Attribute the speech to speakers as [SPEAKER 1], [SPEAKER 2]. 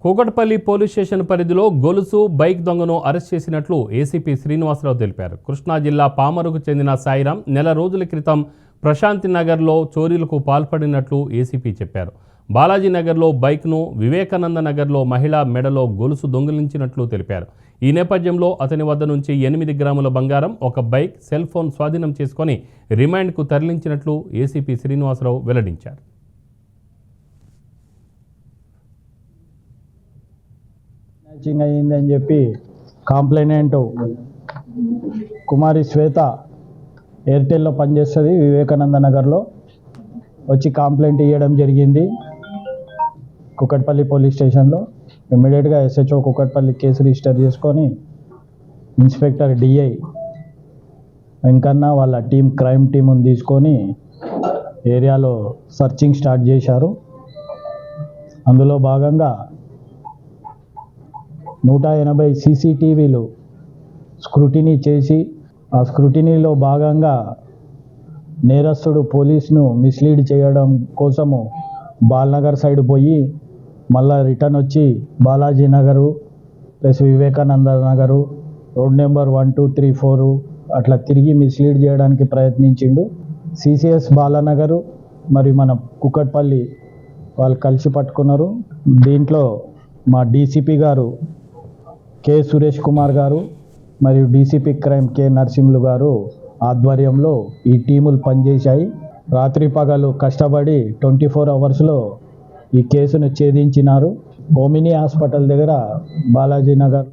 [SPEAKER 1] Kukatpally police station పరిధిలో గొలుసు bike దొంగను అరెస్ట్ చేసినట్లు ఏసీపీ శ్రీనివాసరావు తెలిపారు. కృష్ణా జిల్లా పామరుకు చెందిన సాయిరాం నెల రోజుల క్రితం ప్రశాంతి నగర్లో చోరీలకు పాల్పడినట్లు ఏసీపీ చెప్పారు. బాలాజీ నగర్లో బైక్ను, వివేకానంద నగర్లో మహిళా మెడలో గొలుసు దొంగిలించినట్లు తెలిపారు. ఈ నేపథ్యంలో అతని వద్ద నుంచి 8 గ్రాముల బంగారం, ఒక బైక్, సెల్ ఫోన్ స్వాధీనం చేసుకొని రిమాండ్కు తరలించినట్లు ఏసీపీ శ్రీనివాసరావు వెల్లడించారు.
[SPEAKER 2] మ్యాచింగ్ అయ్యిందని చెప్పి కంప్లైనెంట్ కుమారి శ్వేత ఎయిర్టెల్లో పనిచేస్తుంది, వివేకానంద నగర్లో వచ్చి కంప్లైంట్ ఇవ్వడం జరిగింది కూకట్పల్లి పోలీస్ స్టేషన్లో. ఇమ్మీడియట్గా ఎస్హెచ్ఓ కూకట్పల్లి కేసు రిజిస్టర్ చేసుకొని ఇన్స్పెక్టర్ డిఐ వెంకన్న వాళ్ళ క్రైమ్ టీముని తీసుకొని ఏరియాలో సర్చింగ్ స్టార్ట్ చేశారు. అందులో భాగంగా 180 సీసీటీవీలు స్క్రూటినీ చేసి, ఆ స్క్రూటినీలో భాగంగా నేరస్తుడు పోలీసును మిస్లీడ్ చేయడం కోసము బాలనగర్ సైడ్ పోయి మళ్ళా రిటర్న్ వచ్చి Balaji Nagar plus Vivekananda Nagar road number 1, 2, 3, 4 అట్లా తిరిగి మిస్లీడ్ చేయడానికి ప్రయత్నించిండు. సిసిఎస్ బాలానగరు మరియు మన కూకట్పల్లి వాళ్ళు కలిసి పట్టుకున్నారు. దీంట్లో మా డీసీపీ గారు కె సురేష్ కుమార్ గారు మరియు డీసీపీ క్రైమ్ కె నరసింహులు గారు ఆధ్వర్యంలో ఈ టీములు పనిచేశాయి. రాత్రి పగలు కష్టపడి 24 అవర్స్లో ఈ కేసును ఛేదించినారు. ఓమినీ హాస్పిటల్ దగ్గర బాలాజీ నగర్